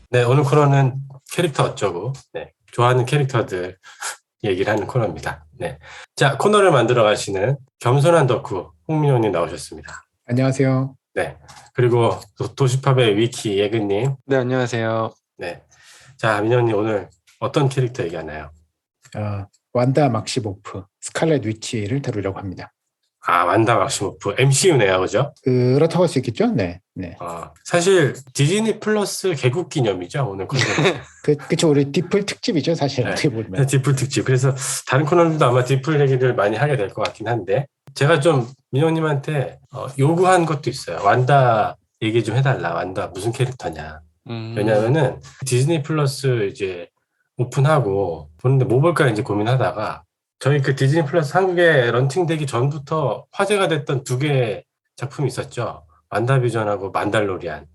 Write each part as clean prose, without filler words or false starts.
네, 오늘 코너는 캐릭터 어쩌고, 네, 좋아하는 캐릭터들 얘기를 하는 코너입니다. 네. 자, 코너를 만들어 가시는 겸손한 덕후 홍민호님 나오셨습니다. 안녕하세요. 네. 그리고 도시팝의 위키 예근님. 네, 안녕하세요. 네. 자, 민호님 오늘 어떤 캐릭터 얘기하나요? 완다 막시모프, 스칼렛 위치를 다루려고 합니다. 아, 완다 막시모프 MCU네요, 그죠? 그렇다고 할 수 있겠죠? 네. 사실 디즈니 플러스 개국 기념이죠, 오늘 콘텐츠. 그쵸. 우리 디플 특집이죠, 사실. 네. 어떻게 보면. 디플 특집. 그래서 다른 코너들도 아마 디플 얘기를 많이 하게 될 것 같긴 한데, 제가 좀 민호님한테 요구한 것도 있어요. 완다 얘기 좀 해달라. 완다 무슨 캐릭터냐. 왜냐면은 디즈니 플러스 이제 오픈하고 보는데 뭐 볼까 이제 고민하다가 저희 그 디즈니 플러스 한국에 런칭되기 전부터 화제가 됐던 두 개의 작품이 있었죠. 완다비전하고 만달로리안.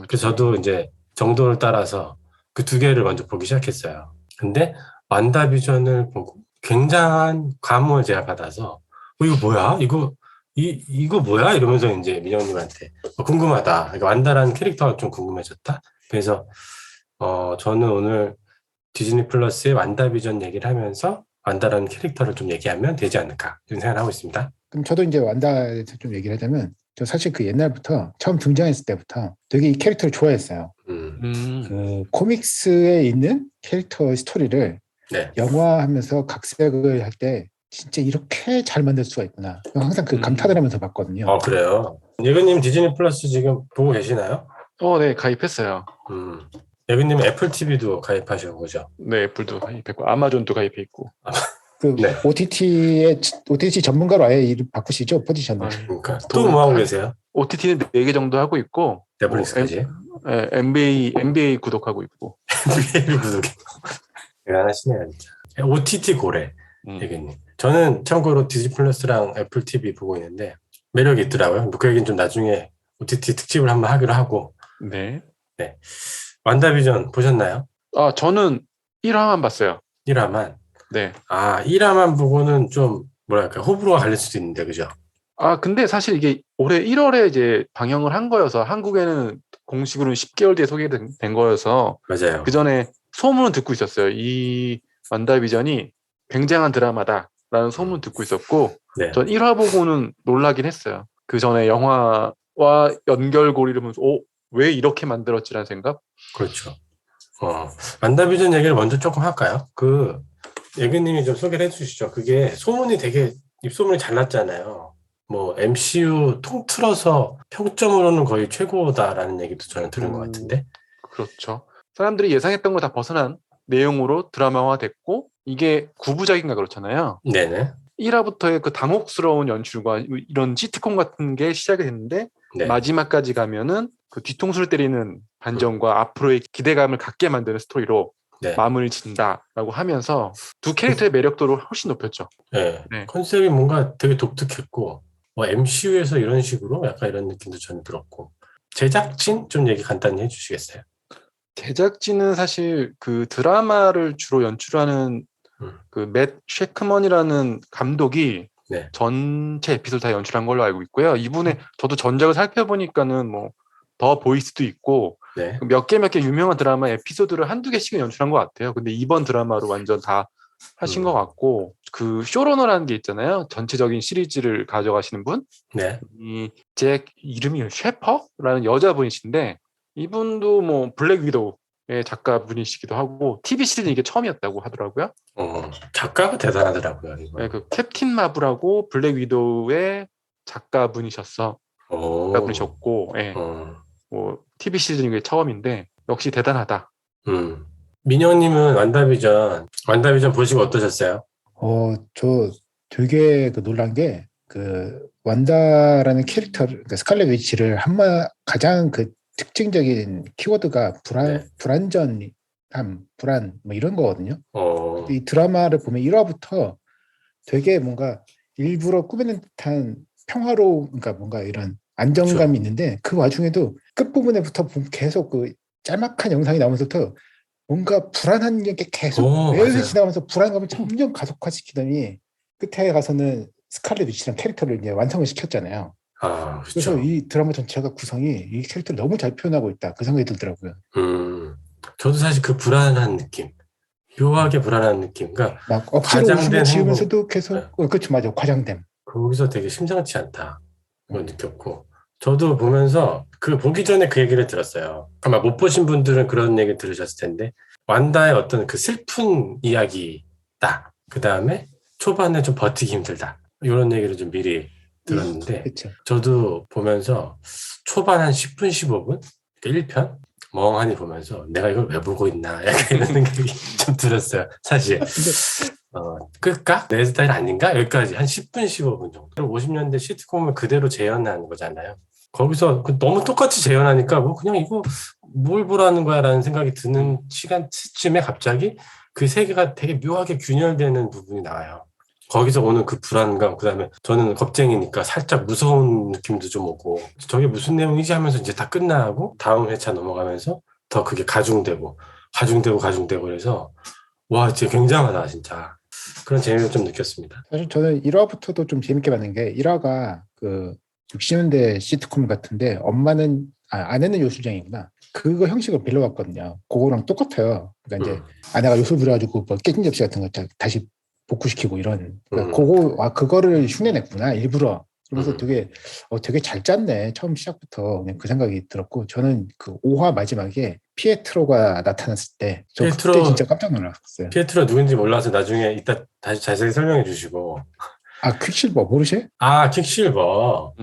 그래서 저도 이제 정도를 따라서 그 두 개를 먼저 보기 시작했어요. 근데 완다비전을 보고 굉장한 감흥을 제가 받아서 이거 뭐야? 이거 뭐야? 이러면서 이제 민영님한테 궁금하다. 그러니까 완다라는 캐릭터가 좀 궁금해졌다. 그래서 저는 오늘 디즈니 플러스의 완다비전 얘기를 하면서 완다라는 캐릭터를 좀 얘기하면 되지 않을까 이런 생각을 하고 있습니다. 그럼 저도 이제 완다에서 좀 얘기를 하자면, 저 사실 그 옛날부터 처음 등장했을 때부터 되게 이 캐릭터를 좋아했어요. 그 코믹스에 있는 캐릭터의 스토리를 네. 영화하면서 각색을 할 때 진짜 이렇게 잘 만들 수가 있구나. 항상 그 감탄을 하면서 봤거든요. 그래요? 예근님 디즈니 플러스 지금 보고 계시나요? 네, 가입했어요. 예근님 애플 TV도 가입하시고 그죠? 네, 애플도 가입했고, 아마존도 가입해 있고. 네. OTT 전문가로 아예 이름 바꾸시죠, 포지션을. 그러니까 또 뭐 하고 계세요? OTT는 4개 정도 하고 있고, 넷플릭스까지? NBA 구독하고 있고. NBA를 구독해. 대단하시네요, 진짜. OTT 고래, 예근님. 저는 참고로 디즈니 플러스랑 애플 TV 보고 있는데 매력이 있더라고요. 그 얘기는 좀 나중에 OTT 특집을 한번 하기로 하고. 네. 완다비전 보셨나요? 저는 1화만 봤어요. 1화만? 네. 1화만 보고는 좀 뭐랄까 호불호가 갈릴 수도 있는데 그죠? 근데 사실 이게 올해 1월에 이제 방영을 한 거여서 한국에는 공식으로는 10개월 뒤에 소개된 거여서 맞아요. 그 전에 소문은 듣고 있었어요. 이 완다비전이 굉장한 드라마다라는 소문 듣고 있었고, 네. 전 1화 보고는 놀라긴 했어요. 그 전에 영화와 연결고리를 보면서 왜 이렇게 만들었지라는 생각? 그렇죠. 완다비전 얘기를 먼저 조금 할까요? 예근님이 좀 소개를 해주시죠. 그게 소문이 되게 입소문이 잘 났잖아요. 뭐 MCU 통틀어서 평점으로는 거의 최고다라는 얘기도 저는 들은 것 같은데. 그렇죠. 사람들이 예상했던 걸 다 벗어난 내용으로 드라마화 됐고, 이게 9부작인가 그렇잖아요. 네네. 1화부터의 그 당혹스러운 연출과 이런 시트콤 같은 게 시작이 됐는데, 네. 마지막까지 가면은 그 뒤통수를 때리는 반전과 앞으로의 기대감을 갖게 만드는 스토리로 마무리를 짓는다라고 하면서 두 캐릭터의 매력도를 훨씬 높였죠. 네. 컨셉이 뭔가 되게 독특했고 MCU에서 이런 식으로 약간 이런 느낌도 저는 들었고. 제작진 좀 얘기 간단히 해주시겠어요? 제작진은 사실 그 드라마를 주로 연출하는 그 맷 셰크먼이라는 감독이 전체 에피소드 다 연출한 걸로 알고 있고요. 이분의 저도 전작을 살펴보니까는 뭐 더 보이스도 있고 몇 개 유명한 드라마 에피소드를 한두 개씩은 연출한 것 같아요. 근데 이번 드라마로 완전 다 하신 것 같고, 그 쇼러너라는 게 있잖아요. 전체적인 시리즈를 가져가시는 분. 이 이름이 셰퍼라는 여자분이신데, 이분도 뭐 블랙 위도우의 작가분이시기도 하고 TV 시리즈 이게 처음이었다고 하더라고요. 작가가 대단하더라고요. 이거. 그 캡틴 마블하고 블랙 위도우의 작가분이셨고, 뭐 TV 시리즈 이게 처음인데 역시 대단하다. 민영님은 완다비전 보시고 어떠셨어요? 저 되게 놀란 게 완다라는 캐릭터, 그러니까 스칼렛 위치를 가장 특징적인 키워드가 불안전함, 불안 뭐 이런 거거든요. 이 드라마를 보면 1화부터 되게 뭔가 일부러 꾸며낸 듯한 평화로운, 그러니까 뭔가 이런 안정감이 있는데, 그 와중에도 끝부분에부터 계속 그 짤막한 영상이 나오면서부터 뭔가 불안한 게 계속 매일 지나가면서 불안감을 점점 가속화시키더니 끝에 가서는 스칼렛 위치라는 캐릭터를 이제 완성을 시켰잖아요. 그래서 그렇죠. 이 드라마 전체가 구성이 이 캐릭터를 너무 잘 표현하고 있다. 그 생각이 들더라고요. 저도 사실 그 불안한 느낌, 묘하게 불안한 느낌, 그러니까 막 억지로 웃음을 과장된 지으면서도 계속, 네. 그렇죠, 맞아, 과장됨. 거기서 되게 심상치 않다. 그걸 느꼈고, 저도 보면서 그 보기 전에 그 얘기를 들었어요. 아마 못 보신 분들은 그런 얘기 들으셨을 텐데, 완다의 어떤 그 슬픈 이야기다. 그 다음에 초반에 좀 버티기 힘들다. 이런 얘기를 좀 미리 들었는데, 그렇죠. 저도 보면서 초반 한 10분, 15분? 1편? 멍하니 보면서 내가 이걸 왜 보고 있나? 약간 이런 생각이 좀 들었어요. 사실. 끌까? 내 스타일 아닌가? 여기까지 한 10분, 15분 정도. 50년대 시트콤을 그대로 재현한 거잖아요. 거기서 너무 똑같이 재현하니까 뭐 그냥 이거 뭘 보라는 거야 라는 생각이 드는 시간쯤에 갑자기 그 세계가 되게 묘하게 균열되는 부분이 나와요. 거기서 오는 그 불안감, 그 다음에 저는 겁쟁이니까 살짝 무서운 느낌도 좀 오고 저게 무슨 내용이지 하면서 이제 다 끝나고 다음 회차 넘어가면서 더 그게 가중되고 그래서 와 진짜 굉장하다 진짜 그런 재미를 좀 느꼈습니다. 사실 저는 1화부터도 좀 재밌게 봤는 게 1화가 그 60년대 시트콤 같은데 엄마는 아내는 요술쟁이구나. 그거 형식을 빌려왔거든요. 그거랑 똑같아요. 그러니까 이제 아내가 요술 부려가지고 뭐 깨진 접시 같은 거 다시 복구시키고 이런. 그러니까 그거를 흉내냈구나 일부러. 그래서 되게 잘 짰네 처음 시작부터 그냥 그 생각이 들었고 저는 그 5화 마지막에 피에트로가 나타났을 때 저 그때 진짜 깜짝 놀랐어요. 피에트로 누군지 몰라서 나중에 이따 다시 자세히 설명해 주시고. 퀵실버 모르세요? 퀵실버.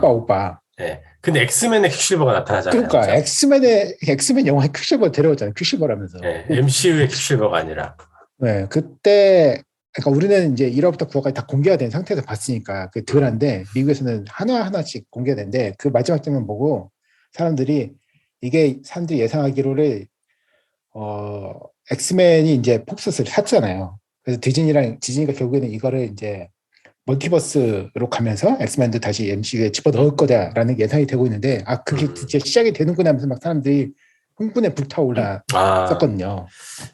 오빠. 네. 근데 엑스맨의 퀵실버가 나타나잖아요. 그러니까 엑스맨 영화에 퀵실버 데려왔잖아요. 퀵실버라면서. 네, MCU의 퀵실버가 아니라. 네, 그때 그러니까 우리는 이제 1화부터 9화까지 다 공개가 된 상태에서 봤으니까 그게 덜한데 미국에서는 하나하나씩 공개가 되는데 그 마지막 장면 보고 사람들이 예상하기로를 엑스맨이 이제 폭스를 샀잖아요. 그래서 디즈니가 결국에는 이거를 이제 멀티버스로 가면서 엑스맨도 다시 MCU에 집어넣을 거다라는 예상이 되고 있는데 그게 진짜 시작이 되는구나 하면서 막 사람들이 흥분에 불타올랐었거든요.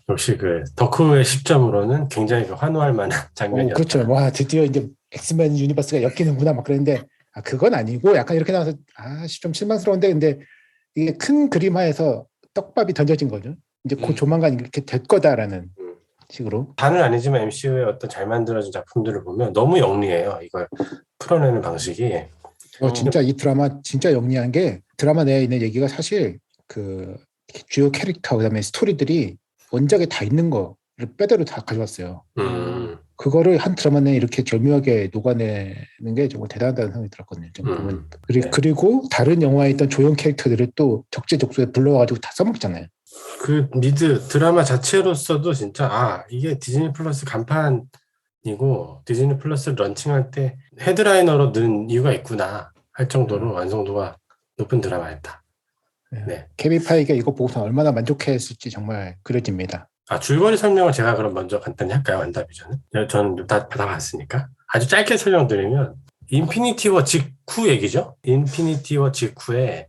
역시 그 덕후의 시점으로는 굉장히 환호할 만한 장면이었다. 그렇죠. 와 드디어 이제 엑스맨 유니버스가 엮이는구나 막 그랬는데 그건 아니고 약간 이렇게 나와서 좀 실망스러운데 근데 이게 큰 그림화에서 떡밥이 던져진 거죠. 이제 곧 조만간 이렇게 될 거다라는 식으로. 다는 아니지만 MCU의 어떤 잘 만들어진 작품들을 보면 너무 영리해요. 이걸 풀어내는 방식이. 진짜 이 드라마 진짜 영리한 게 드라마 내에 있는 얘기가 사실 그 주요 캐릭터 그다음에 스토리들이 원작에 다 있는 거를 빼대로 다 가져왔어요. 그거를 한 드라마 내에 이렇게 절묘하게 녹아내는 게 정말 대단하다는 생각이 들었거든요. 그리고 다른 영화에 있던 조연 캐릭터들을 또 적재적소에 불러와가지고 다 써먹잖아요. 그 드라마 자체로서도 진짜 이게 디즈니 플러스 간판이고 디즈니 플러스 런칭할 때 헤드라이너로 넣은 이유가 있구나 할 정도로 완성도가 높은 드라마였다. 네. 케빈 파이가 이거 보고서 얼마나 만족했을지 정말 그려집니다. 줄거리 설명을 제가 그럼 먼저 간단히 할까요? 완다비전은? 저는 다 봤으니까. 아주 짧게 설명드리면 인피니티 워 직후 얘기죠. 인피니티 워 직후에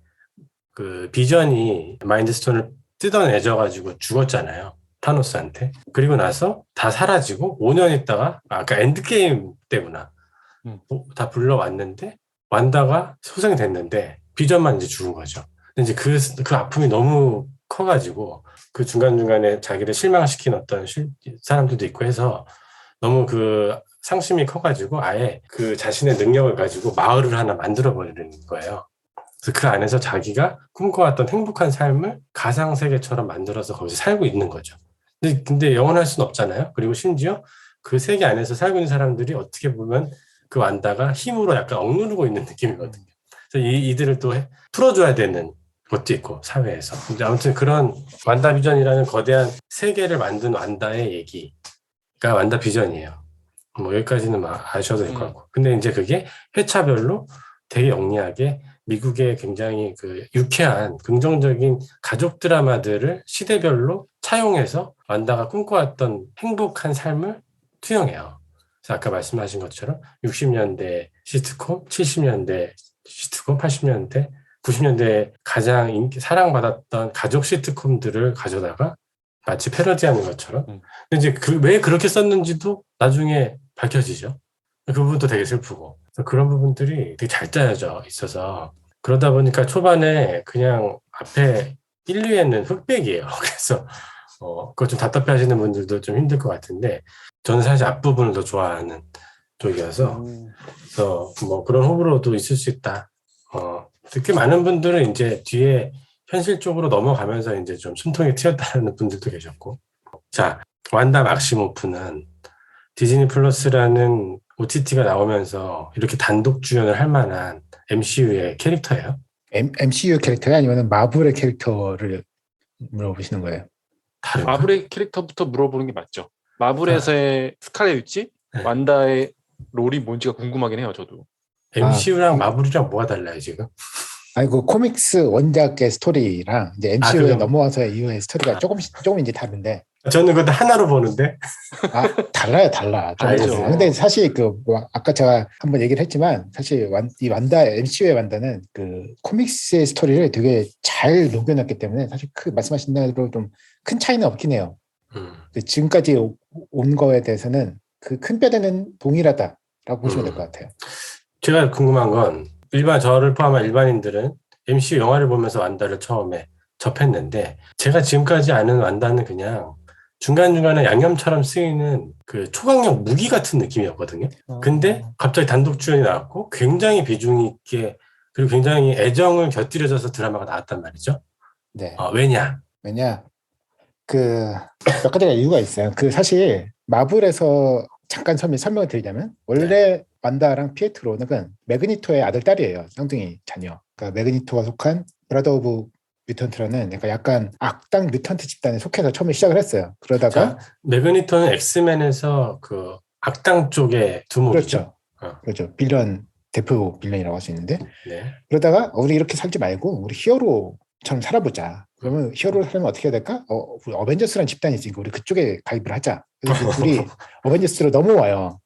그 비전이 마인드스톤을 뜯어내져가지고 죽었잖아요. 타노스한테. 그리고 나서 다 사라지고 5년 있다가 아까 엔드게임 때구나. 다 불러왔는데 완다가 소생됐는데 비전만 이제 죽은 거죠. 근데 이제 그 아픔이 너무 커가지고 그 중간중간에 자기를 실망시킨 어떤 사람들도 있고 해서 너무 그 상심이 커가지고 아예 그 자신의 능력을 가지고 마을을 하나 만들어버리는 거예요. 그래서 그 안에서 자기가 꿈꿔왔던 행복한 삶을 가상세계처럼 만들어서 거기서 살고 있는 거죠. 근데 영원할 수는 없잖아요. 그리고 심지어 그 세계 안에서 살고 있는 사람들이 어떻게 보면 그 완다가 힘으로 약간 억누르고 있는 느낌이거든요. 그래서 이들을 또 풀어줘야 되는 것도 있고 사회에서. 근데 아무튼 그런 완다비전이라는 거대한 세계를 만든 완다의 얘기가 완다비전이에요. 뭐 여기까지는 아셔도 될 것 같고. 근데 이제 그게 회차별로 되게 영리하게 미국의 굉장히 그 유쾌한 긍정적인 가족 드라마들을 시대별로 차용해서 완다가 꿈꿔왔던 행복한 삶을 투영해요. 그래서 아까 말씀하신 것처럼 60년대 시트콤, 70년대 시트콤, 80년대 90년대에 가장 사랑받았던 가족 시트콤들을 가져다가 마치 패러디하는 것처럼. 근데 이제 왜 그렇게 썼는지도 나중에 밝혀지죠. 그 부분도 되게 슬프고. 그런 부분들이 되게 잘 짜여져 있어서 그러다 보니까 초반에 그냥 앞에 1, 2회는 흑백이에요. 그래서 그거 좀 답답해 하시는 분들도 좀 힘들 것 같은데 저는 사실 앞부분을 더 좋아하는 쪽이어서 그래서 뭐 그런 호불호도 있을 수 있다. 특히 많은 분들은 이제 뒤에 현실적으로 넘어가면서 이제 좀 숨통이 튀었다는 분들도 계셨고. 자, 완다 막시모프는 디즈니 플러스라는 OTT가 나오면서 이렇게 단독 주연을 할 만한 MCU의 캐릭터예요? MCU 캐릭터요? 아니면 마블의 캐릭터를 물어보시는 거예요? 다른가? 마블의 캐릭터부터 물어보는 게 맞죠. 마블에서의 스칼렛 위치, 네. 완다의 롤이 뭔지가 궁금하긴 해요, 저도. MCU랑 마블이랑 뭐가 달라요, 지금? 아니, 그 코믹스 원작의 스토리랑 이제 MCU에 그럼. 넘어와서 이후의 스토리가 조금 이제 다른데. 저는 그것도 하나로 보는데. 달라요, 달라. 알죠. 근데 사실 아까 제가 한번 얘기를 했지만 사실 이 완다, MCU의 완다는 그 코믹스의 스토리를 되게 잘 녹여놨기 때문에 사실 말씀하신 대로 좀 큰 차이는 없긴 해요. 지금까지 온 거에 대해서는 그 큰 뼈대는 동일하다라고 보시면 될 것 같아요. 제가 궁금한 건 저를 포함한 일반인들은 MCU 영화를 보면서 완다를 처음에 접했는데 제가 지금까지 아는 완다는 그냥 중간중간에 양념처럼 쓰이는 그 초강력 무기 같은 느낌이었거든요. 근데 갑자기 단독 주연이 나왔고 굉장히 비중 있게 그리고 굉장히 애정을 곁들여져서 드라마가 나왔단 말이죠. 네. 왜냐? 몇 가지가 이유가 있어요. 사실 마블에서 잠깐 설명을 드리자면 원래 완다랑 피에트로는 매그니토의 아들 딸이에요. 쌍둥이 자녀. 그러니까 매그니토가 속한 브라더 오브 뮤턴트라는 약간 악당 뮤턴트 집단에 속해서 처음에 시작을 했어요. 그러다가 매그니토는 엑스맨에서 그 악당 쪽의 두목이죠. 그렇죠. 대표 빌런이라고 할 수 있는데 네. 그러다가 우리 이렇게 살지 말고 우리 히어로처럼 살아보자. 그러면 히어로를 살면 어떻게 해야 될까? 우리 어벤져스라는 집단이 있으니까 우리 그쪽에 가입을 하자. 그래서 우리 어벤져스로 넘어와요.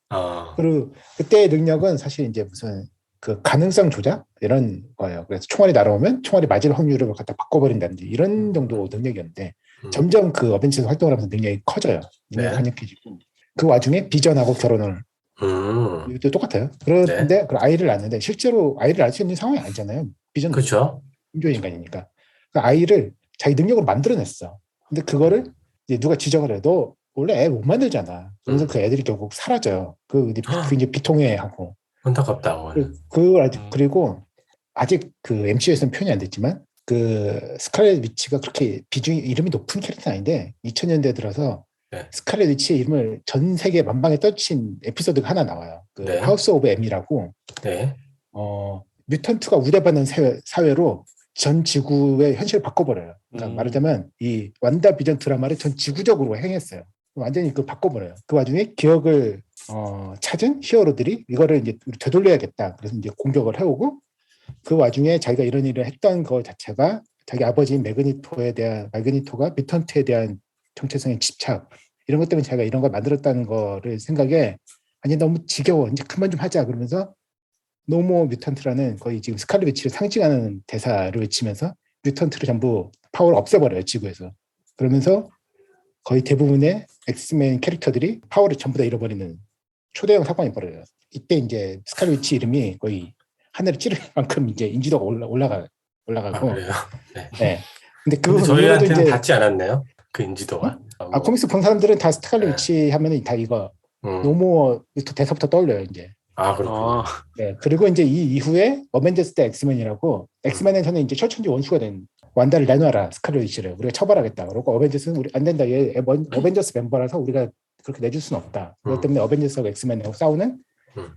그리고 그때의 능력은 사실 이제 무슨 그 가능성 조작 이런 거예요. 그래서 총알이 날아오면 총알이 맞을 확률을 갖다 바꿔버린다든지 이런 정도 능력이었는데 점점 그 어벤져스 활동을 하면서 능력이 커져요. 능력이 강력해지고 그 와중에 비전하고 결혼을 이것도 똑같아요. 그런데 그 아이를 낳는데 실제로 아이를 낳을 수 있는 상황이 아니잖아요. 비전 그렇죠. 인조인간이니까 그 아이를 자기 능력으로 만들어냈어. 근데 그거를 이제 누가 지적을 해. 너 원래 애 못 만들잖아. 그래서 그 애들이 결국 사라져요. 이제 비통해하고. 안타깝다고. 그리고 아직 그 MCU에서는 표현이 안 됐지만 그 스칼렛 위치가 그렇게 이름이 높은 캐릭터는 아닌데 2000년대 들어서 스칼렛 위치의 이름을 전 세계 만방에 떠친 에피소드가 하나 나와요. 하우스 오브 M이라고. 뮤턴트가 우대받는 사회로 전 지구의 현실을 바꿔버려요. 그러니까 말하자면 이 완다 비전 드라마를 전 지구적으로 행했어요. 완전히 바꿔버려요. 그 와중에 기억을 찾은 히어로들이 이거를 이제 되돌려야겠다. 그래서 이제 공격을 해오고 그 와중에 자기가 이런 일을 했던 것 자체가 자기 아버지인 매그니토가 뮤턴트에 대한 정체성의 집착 이런 것 때문에 자기가 이런 걸 만들었다는 거를 생각에 아니 너무 지겨워 이제 그만 좀 하자 그러면서 노모 뮤턴트라는 거의 지금 스칼렛 위치를 상징하는 대사를 외치면서 뮤턴트를 전부 파워를 없애버려요 지구에서. 그러면서 거의 대부분의 엑스맨 캐릭터들이 파워를 전부 다 잃어버리는 초대형 사건이 벌어져요. 이때 이제 스칼렛 위치 이름이 거의 하늘을 찌를 만큼 이제 인지도가 올라가고. 그래요? 네. 근데 저희한테는 닿지 않았네요. 그 인지도가. 코믹스 본 사람들은 다 스칼렛 위치 하면은 다 이거 노모 대사부터 떠올려요 이제. 그렇군요. 네. 그리고 이제 이 이후에 어벤져스 대 엑스맨이라고 엑스맨에서는 이제 철천지 원수가 된 완다를 내놔라 스칼렛 위치를 우리가 처벌하겠다. 그리고 어벤져스는 우리 안 된다. 얘 어벤져스 멤버라서 우리가 그렇게 내줄 수는 없다. 그것 때문에 어벤져스하고 엑스맨하고 싸우는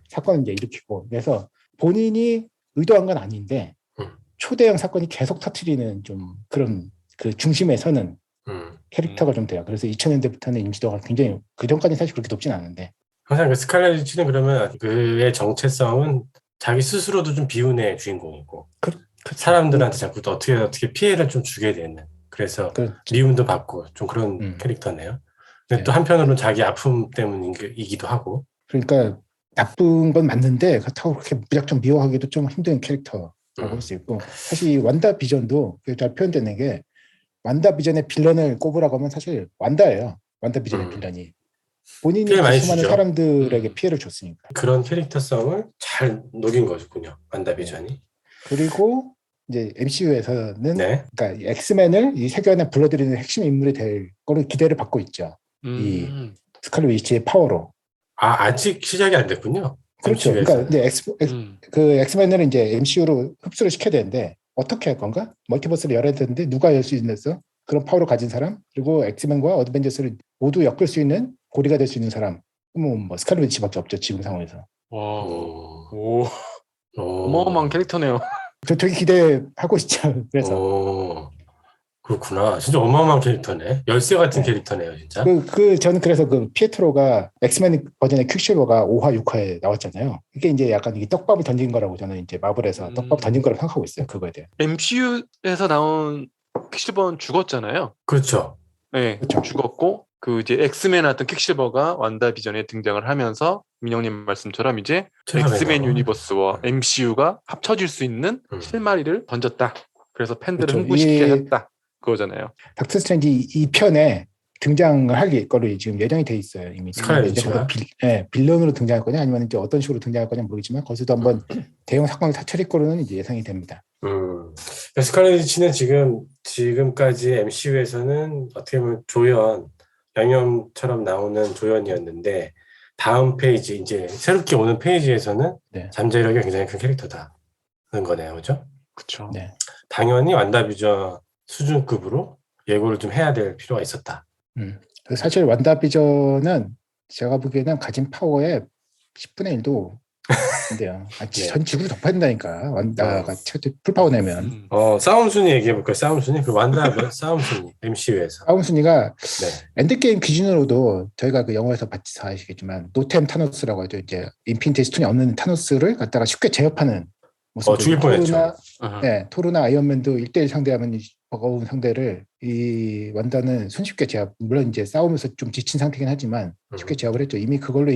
사건을 이제 일으키고 그래서 본인이 의도한 건 아닌데 초대형 사건이 계속 터트리는 좀 그런 그 중심에 서는 캐릭터가 좀 돼요. 그래서 2000년대부터는 인지도가 굉장히 그 전까지는 사실 그렇게 높진 않은데 항상 그 스칼렛 위치는 그러면 그의 정체성은 자기 스스로도 좀 비운의 주인공이고 사람들한테 자꾸 또 어떻게 피해를 좀 주게 되는 그래서 미움도 받고 좀 그런 캐릭터네요. 근데 또 한편으로는 자기 아픔 때문이기도 하고 그러니까 나쁜 건 맞는데 그렇다고 그렇게 무작정 미워하기도 좀 힘든 캐릭터라고 할 수 있고 사실 이 완다 비전도 잘 표현되는 게 완다 비전의 빌런을 꼽으라고 하면 사실 완다예요. 완다 비전의 빌런이. 본인이 피해를 많이 수많은 주죠. 사람들에게 피해를 줬으니까. 그런 캐릭터성을 잘 녹인 거군요. 완다비전이. 그리고 이제 MCU에서는 네. 그러니까 엑스맨을 이 세계관에 불러들이는 핵심 인물이 될 거로 기대를 받고 있죠. 이 스칼렛 위치의 파워로. 아직 시작이 안 됐군요. 그렇죠. MCU에서는. 그러니까 이제 그 엑스맨을 이제 MCU로 흡수를 시켜야 되는데 어떻게 할 건가? 멀티버스를 열어야 되는데 누가 열 수 있는 그런 파워를 가진 사람, 그리고 엑스맨과 어드벤져스를 모두 엮을 수 있는 고리가 될 수 있는 사람. 뭐 스칼렛 위치밖에 없죠, 지금 상황에서. 와, 오. 어마어마한 캐릭터네요. 저 되게 기대하고 있죠. 그래서. 그렇구나. 진짜 어마어마한 캐릭터네. 열쇠 같은 네. 캐릭터네요, 진짜. 저는 그래서 그 피에트로가 엑스맨 버전의 퀵실버가 5화, 6화에 나왔잖아요. 이게 이제 약간 이게 떡밥을 던진 거라고 저는 이제 마블에서 떡밥 던진 거라고 생각하고 있어요. 그거에 대해. MCU에서 나온 퀵실버는 죽었잖아요. 그렇죠. 네, 그렇죠. 죽었고 그 이제 엑스맨 나왔던 퀵실버가 완다비전에 등장을 하면서 민영님 말씀처럼 이제 엑스맨 유니버스와 MCU가 합쳐질 수 있는 실마리를 던졌다. 그래서 팬들을 그렇죠. 흥분시키게 했다. 그거잖아요. 닥터 스트레인지 2편에 등장을 할 거로 지금 예정이 돼 있어요. 이미. 스칼렛 위치가? 빌런으로 등장할 거냐 아니면 이제 어떤 식으로 등장할 거냐 모르겠지만 거기서도 한번 대형 사건을 터뜨릴 거로는 이제 예상이 됩니다. 스칼렛 위치는 지금까지 MCU에서는 어떻게 보면 조연, 양념처럼 나오는 조연이었는데 다음 페이지, 이제 새롭게 오는 페이지에서는 네. 잠재력이 굉장히 큰 캐릭터다는 거네요. 그렇죠? 그렇죠. 네. 당연히 완다비전 수준급으로 예고를 좀 해야 될 필요가 있었다. 사실 완다비전은 제가 보기에는 가진 파워의 10분의 1도 안 돼요. 네. 전 지구를 덮어야 완다가 풀파워 내면. 싸움 순위 얘기해볼까요? 싸움 순위? 그 완다 싸움 순위, MCU에서. 싸움 순위가 네. 엔드게임 기준으로도 저희가 그 영화에서 봤지 아시겠지만 노템 타노스라고 하죠. 이제 인피니티 스톤이 없는 타노스를 갖다가 쉽게 제압하는 모습. 죽일 뻔했죠. 토르나 아이언맨도 1대1 상대하면 버거운 상대를 이 완다는 손쉽게 제압. 물론 이제 싸우면서 좀 지친 상태긴 하지만 쉽게 제압을 했죠. 이미 그걸로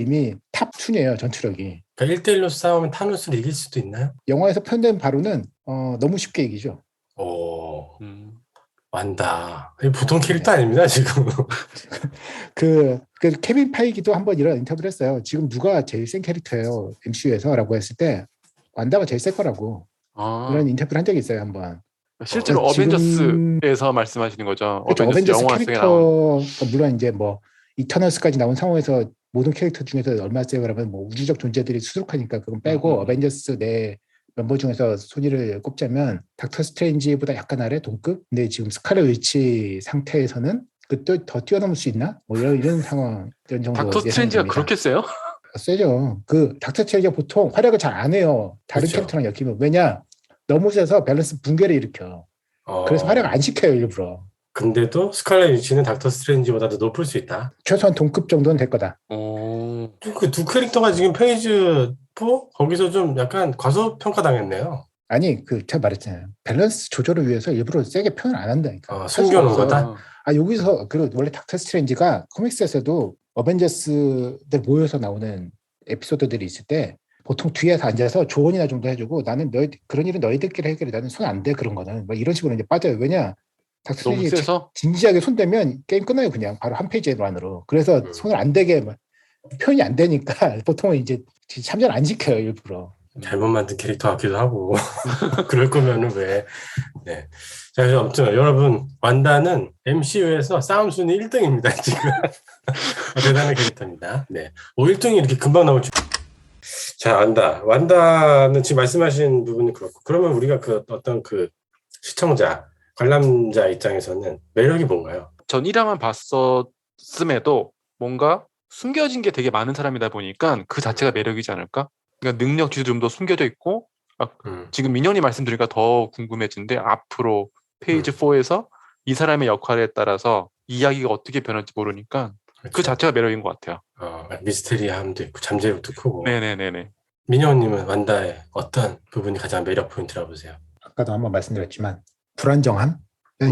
탑 순이에요, 전투력이. 그러니까 1대1로 싸우면 타노스를 이길 수도 있나요? 영화에서 표현된 바로는 너무 쉽게 이기죠. 완다. 보통 캐릭터 아닙니다, 지금. 그 케빈 파이기도 한번 이런 인터뷰를 했어요. 지금 누가 제일 센 캐릭터예요, MCU에서? 라고 했을 때 완다가 제일 셀 거라고. 이런 인터뷰를 한 적이 있어요, 한번. 실제로 어벤져스에서 말씀하시는 거죠? 그렇죠. 어벤져스 캐릭터, 물론 이제 뭐 이터널스까지 나온 상황에서 모든 캐릭터 중에서 얼마나 세요? 그러면 뭐 우주적 존재들이 수두룩하니까 그건 빼고 어벤져스 내 멤버 중에서 순위를 꼽자면 닥터 스트레인지보다 약간 아래 동급? 근데 지금 스칼렛 위치 상태에서는 더 뛰어넘을 수 있나? 뭐 이런 상황, 이런 정도. 닥터 스트레인지가 그렇게 세요? 세죠. 닥터 스트레인지가 보통 활약을 잘 안 해요. 다른 그렇죠. 캐릭터랑 엮이면. 왜냐? 너무 세서 밸런스 붕괴를 일으켜. 그래서 활약 안 시켜요, 일부러. 근데도 스칼렛 위치는 닥터 스트레인지보다도 높을 수 있다. 최소한 동급 정도는 될 거다. 그 두 캐릭터가 지금 페이지 4? 거기서 좀 약간 과소평가당했네요. 아니, 제가 말했잖아요. 밸런스 조절을 위해서 일부러 세게 표현을 안 한다니까. 숨겨놓은 거다? 여기서, 그리고 원래 닥터 스트레인지가 코믹스에서도 어벤져스들 모여서 나오는 에피소드들이 있을 때 보통 뒤에서 앉아서 조언이나 좀 더 해주고 나는 그런 일은 너희들끼리 해결해. 나는 손 안 대, 그런 거는. 막 이런 식으로 이제 빠져요. 왜냐? 닥터 스트레인지 진지하게 손 대면 게임 끝나요, 그냥. 바로 한 페이지만으로. 그래서 손을 안 대게 표현이 안 되니까 보통은 이제 참전 안 시켜요, 일부러. 잘못 만든 캐릭터 같기도 하고. 그럴 거면은 왜. 네. 자, 그래서 아무튼 여러분, 완다는 MCU에서 싸움 순위 1등입니다, 지금. 대단한 캐릭터입니다. 네. 1등이 이렇게 금방 나올 줄. 자, 완다는 지금 말씀하신 부분이 그렇고, 그러면 우리가 어떤 시청자, 관람자 입장에서는 매력이 뭔가요? 전 1화만 봤었음에도 뭔가 숨겨진 게 되게 많은 사람이다 보니까 그 자체가 매력이지 않을까? 그러니까 능력치도 좀 더 숨겨져 있고, 지금 민현이 말씀드리니까 더 궁금해지는데 앞으로 페이지 4에서 이 사람의 역할에 따라서 이야기가 어떻게 변할지 모르니까 그렇죠. 그 자체가 매력인 것 같아요. 미스테리함도 있고 잠재력도 크고. 네네네네. 민현님은 완다의 어떤 부분이 가장 매력 포인트라고 보세요? 아까도 한번 말씀드렸지만 불안정함?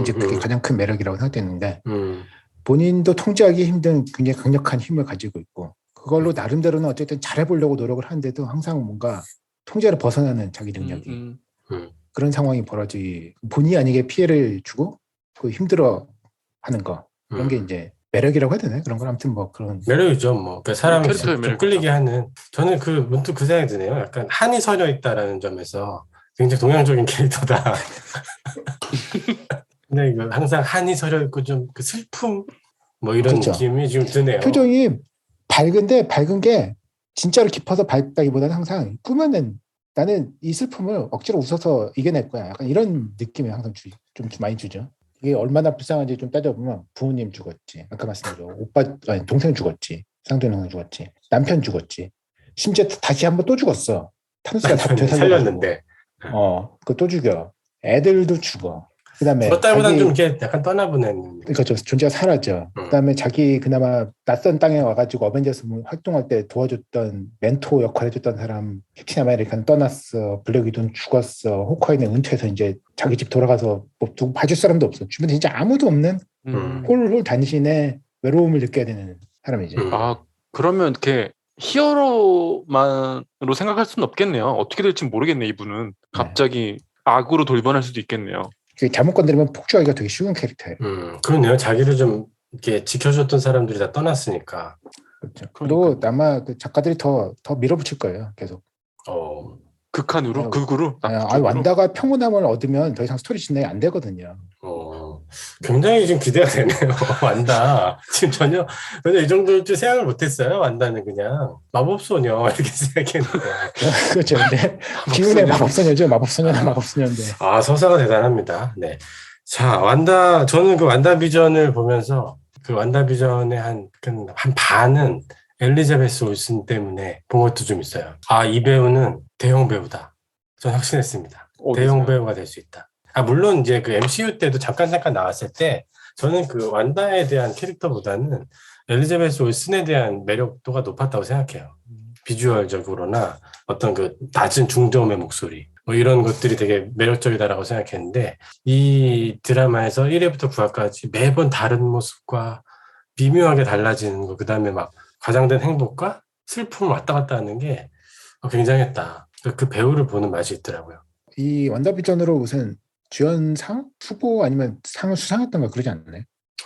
이제 그게 가장 큰 매력이라고 생각되는데 본인도 통제하기 힘든 굉장히 강력한 힘을 가지고 있고 그걸로 나름대로는 어쨌든 잘해보려고 노력을 하는데도 항상 뭔가 통제를 벗어나는 자기 능력이 그런 상황이 본의 아니게 피해를 주고 그 힘들어하는 거 그런 게 이제 매력이라고 해야 되나? 그런 건 아무튼 뭐 그런 매력이죠. 뭐 그 사람을 캐릭터의 좀 매력이죠. 끌리게 하는. 저는 그 문득 그 생각이 드네요. 약간 한이 서려 있다라는 점에서 굉장히 동양적인 캐릭터다. 근데 이거 항상 한이 서려 있고 좀 그 슬픔 뭐 이런 그렇죠. 느낌이 지금 드네요. 표정이 밝은데 밝은 게 진짜로 깊어서 밝다기보다는 항상 꾸며낸 나는 이 슬픔을 억지로 웃어서 이겨낼 거야. 약간 이런 느낌이 항상 좀 많이 주죠. 이게 얼마나 불쌍한지 좀 따져보면 부모님 죽었지. 아까 말씀드린 아니, 동생 죽었지. 쌍둥이 동생 죽었지. 남편 죽었지. 심지어 다시 한번 또 죽었어. 타노스가 다 살렸는데. 그거 또 죽여. 애들도 죽어. 그다음에 죽었다기보다는 좀 이렇게 약간 떠나보내는. 그러니까 좀 존재가 사라져. 그다음에 자기 그나마 낯선 땅에 와가지고 어벤져스 활동할 때 도와줬던 멘토 역할 해줬던 사람 캡틴 아메리카는 떠났어. 블랙 위도는 죽었어. 호크아이는 은퇴해서 이제 자기 집 돌아가서 뭐 누구 봐줄 사람도 없어. 주변에 진짜 아무도 없는 홀홀 단신의 외로움을 느껴야 되는 사람이지. 아 그러면 이렇게 히어로만으로 생각할 수는 없겠네요. 어떻게 될지 모르겠네 이분은. 갑자기 악으로 돌변할 수도 있겠네요. 잘못 건드리면 폭주하기가 되게 쉬운 캐릭터예요. 그렇네요. 자기를 좀 이렇게 지켜줬던 사람들이 다 떠났으니까. 그렇죠. 그리고 아마 그 작가들이 더 밀어붙일 거예요. 계속. 극한으로? 극으로? 완다가 평온함을 얻으면 더 이상 스토리 진행이 안 되거든요. 굉장히 지금 기대가 되네요. 완다. 지금 전혀 이 정도일 줄 생각을 못했어요. 완다는 그냥 마법소녀 이렇게 생각했는데. 그렇죠. 근데 기운의 마법소녀죠. 마법소녀인데. 아, 서사가 대단합니다. 네. 자, 완다. 저는 그 완다비전을 보면서 그 완다비전의 한 반은 엘리자베스 올슨 때문에 본 것도 좀 있어요. 아, 이 배우는 대형 배우다. 전 확신했습니다. 대형 배우가 될 수 있다. 물론 이제 그 MCU 때도 잠깐 나왔을 때 저는 그 완다에 대한 캐릭터보다는 엘리자베스 올슨에 대한 매력도가 높았다고 생각해요. 비주얼적으로나 어떤 그 낮은 중저음의 목소리 뭐 이런 것들이 되게 매력적이다라고 생각했는데 이 드라마에서 1회부터 9화까지 매번 다른 모습과 미묘하게 달라지는 거, 그다음에 막 과장된 행복과 슬픔을 왔다 갔다 하는 게 굉장했다. 그 배우를 보는 맛이 있더라고요. 이 완다비전으로 무슨 주연상? 후보 아니면 상을 수상했던가 그러지 않나요?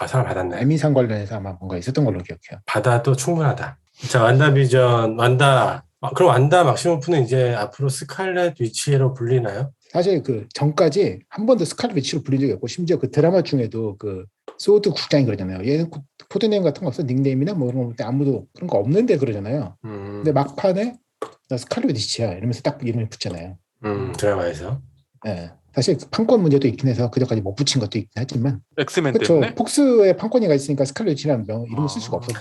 상을 받았나요? 에미상 관련해서 아마 뭔가 있었던 걸로 기억해요. 받아도 충분하다. 자, 완다비전, 그럼 완다 막시모프는 이제 앞으로 스칼렛 위치로 불리나요? 사실 그 전까지 한 번도 스칼렛 위치로 불린 적이 없고, 심지어 그 드라마 중에도 그 소드 국장이 그러잖아요. 얘는 코드네임 같은 거 없어? 닉네임이나 뭐 이런 거 아무도 그런 거 없는데 그러잖아요. 근데 막판에 나 스칼렛 위치야 이러면서 딱 이름을 붙잖아요. 드라마에서. 네. 사실 판권 문제도 있긴 해서 그전까지 못 붙인 것도 있긴 하지만 엑스맨 그쵸, 때문에? 폭스의 판권이가 있으니까 스칼렛 위치라는 이름을 쓸 수가 없었죠.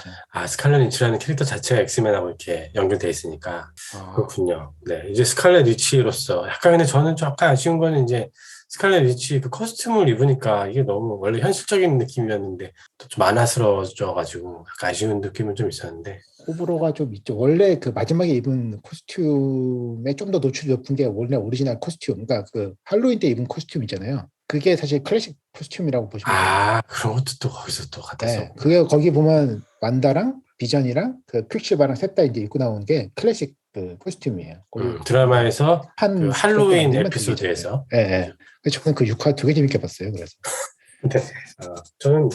스칼렛 위치라는 캐릭터 자체가 엑스맨하고 이렇게 연결돼 있으니까. 그렇군요. 네, 이제 스칼렛 위치로서 약간, 근데 저는 좀 약간 아쉬운 거는 이제 스칼렛 위치 그 코스튬을 입으니까 이게 너무 원래 현실적인 느낌이었는데 또 좀 만화스러워져가지고 약간 아쉬운 느낌은 좀 있었는데. 호불호가 좀 있죠. 원래 그 마지막에 입은 코스튬에 좀 더 노출이 높은 게 원래 오리지널 코스튬, 그러니까 그 할로윈 때 입은 코스튬 있잖아요. 그게 사실 클래식 코스튬이라고 보시면 돼요. 그런 것도 또 거기서 또 같았어. 네, 그게 거기 보면 완다랑 비전이랑 그 퀵실버랑 셋 다 이제 입고 나온 게 클래식 그 코스튬이에요. 드라마에서 그 할로윈 에피소드에서. 네. 그래서 저는 그 6화 되게 재밌게 봤어요. 그래서. 네. 저는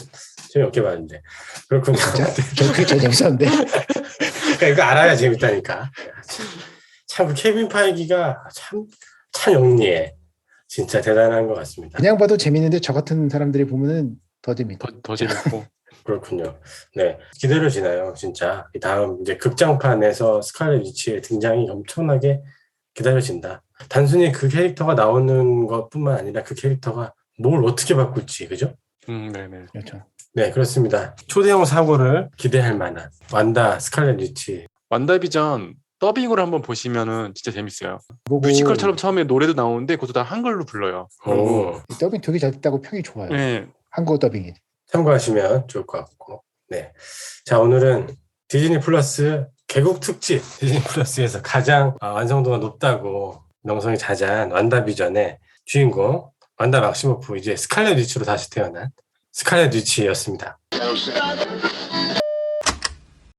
재미없게 봤는데. 그렇군요. 진짜? 저 그게 제일 재밌었는데. 그러니까 이거 알아야 재밌다니까. 참, 그 케빈 파이기가 참 영리해. 진짜 대단한 것 같습니다. 그냥 봐도 재밌는데 저 같은 사람들이 보면은 더 재밌고. 더 재밌고. 그렇군요. 네. 기대를 지나요, 진짜. 이 다음 이제 극장판에서 스칼렛 위치의 등장이 엄청나게 기다려진다. 단순히 그 캐릭터가 나오는 것뿐만 아니라 그 캐릭터가 뭘 어떻게 바꿀지, 그죠? 네네. 그렇죠. 네, 그렇습니다. 초대형 사고를 기대할 만한 완다 스칼렛 위치. 완다비전 더빙으로 한번 보시면은 진짜 재밌어요. 뮤지컬처럼 처음에 노래도 나오는데 그것도 다 한글로 불러요. 더빙 되게 잘 됐다고 평이 좋아요. 네. 한국어 더빙이. 참고하시면 좋을 것 같고. 네. 자, 오늘은 디즈니 플러스 개국 특집, 디즈니 플러스에서 가장 완성도가 높다고 명성이 자자한 완다비전의 주인공 완다 막시모프, 이제 스칼렛 위치로 다시 태어난 스칼렛 위치였습니다.